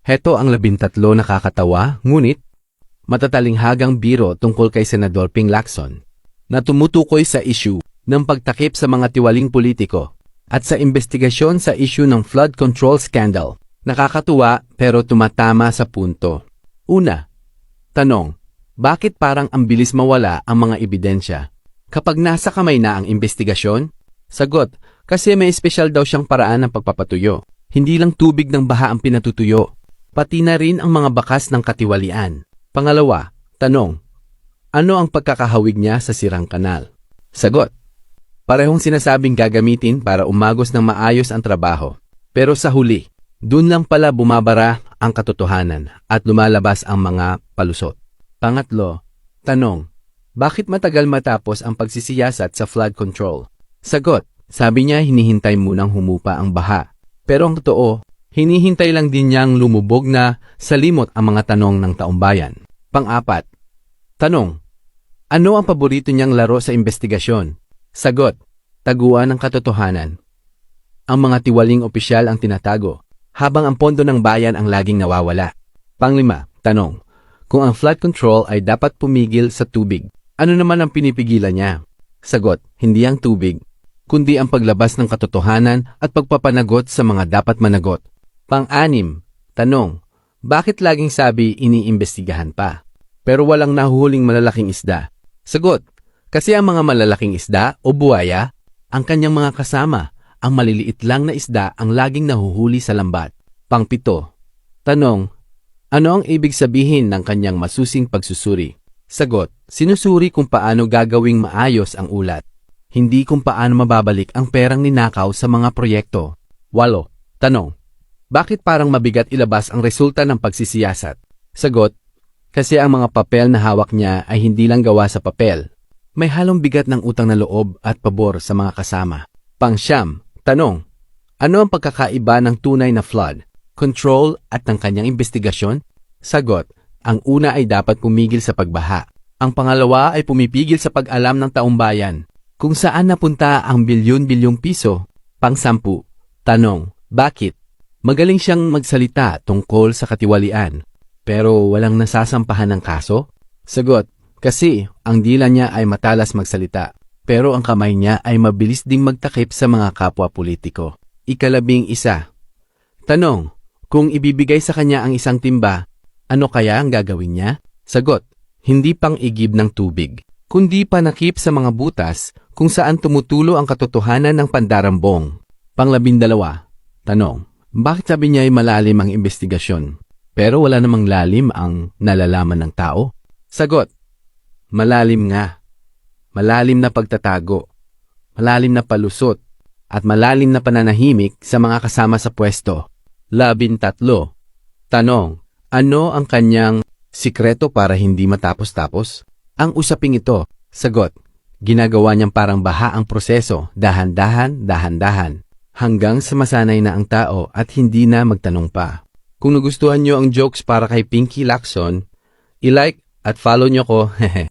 Heto ang 13 nakakatawa, ngunit matatalinghagang biro tungkol kay Senador Ping Lacson na tumutukoy sa issue ng pagtakip sa mga tiwaling politiko at sa investigasyon sa issue ng flood control scandal. Nakakatuwa pero tumatama sa punto. Una, tanong, bakit parang ang bilis mawala ang mga ebidensya kapag nasa kamay na ang investigasyon? Sagot, kasi may espesyal daw siyang paraan ng pagpapatuyo. Hindi lang tubig ng baha ang pinatutuyo, pati na rin ang mga bakas ng katiwalian. Pangalawa, tanong, ano ang pagkakahawig niya sa sirang kanal? Sagot, parehong sinasabing gagamitin para umagos ng maayos ang trabaho. Pero sa huli, dun lang pala bumabara ang katotohanan at lumalabas ang mga palusot. Pangatlo, tanong, bakit matagal matapos ang pagsisiyasat sa flood control? Sagot, sabi niya hinihintay munang humupa ang baha. Pero ang totoo, hinihintay lang din niyang lumubog na sa limot ang mga tanong ng taumbayan. Pang-apat, tanong, ano ang paborito niyang laro sa investigasyon? Sagot, taguan ng katotohanan. Ang mga tiwaling opisyal ang tinatago, habang ang pondo ng bayan ang laging nawawala. Panglima, tanong, kung ang flood control ay dapat pumigil sa tubig, ano naman ang pinipigilan niya? Sagot, hindi ang tubig, kundi ang paglabas ng katotohanan at pagpapanagot sa mga dapat managot. Pang-anim, tanong, bakit laging sabi iniimbestigahan pa, pero walang nahuhuling malalaking isda? Sagot, kasi ang mga malalaking isda o buwaya, ang kanyang mga kasama, ang maliliit lang na isda ang laging nahuhuli sa lambat. Pang-pito, tanong, ano ang ibig sabihin ng kanyang masusing pagsusuri? Sagot, sinusuri kung paano gagawing maayos ang ulat, hindi kung paano mababalik ang perang ninakaw sa mga proyekto. 8. Tanong, bakit parang mabigat ilabas ang resulta ng pagsisiyasat? Sagot, kasi ang mga papel na hawak niya ay hindi lang gawa sa papel. May halong bigat ng utang na loob at pabor sa mga kasama. Pang-siyam, tanong, ano ang pagkakaiba ng tunay na flood control at ng kanyang investigasyon? Sagot, ang una ay dapat pumigil sa pagbaha. Ang pangalawa ay pumipigil sa pag-alam ng taumbayan kung saan napunta ang bilyon-bilyong piso. Pang-10, tanong, bakit? Magaling siyang magsalita tungkol sa katiwalian, pero walang nasasampahan ng kaso? Sagot, kasi ang dila niya ay matalas magsalita, pero ang kamay niya ay mabilis ding magtakip sa mga kapwa politiko. 11, tanong, kung ibibigay sa kanya ang isang timba, ano kaya ang gagawin niya? Sagot, hindi pang igib ng tubig, kundi panakip sa mga butas kung saan tumutulo ang katotohanan ng pandarambong. Pang-12, tanong, bakit sabi niya ay malalim ang investigasyon, pero wala namang lalim ang nalalaman ng tao? Sagot, malalim nga. Malalim na pagtatago, malalim na palusot, at malalim na pananahimik sa mga kasama sa pwesto. 13, tanong, ano ang kanyang sikreto para hindi matapos-tapos? Ang usaping ito, sagot, ginagawa niyang parang baha ang proseso, dahan-dahan, dahan-dahan, hanggang sa masanay na ang tao at hindi na magtanong pa. Kung nagustuhan niyo ang jokes para kay Pinky Lacson, i-like at follow niyo ko, hehe.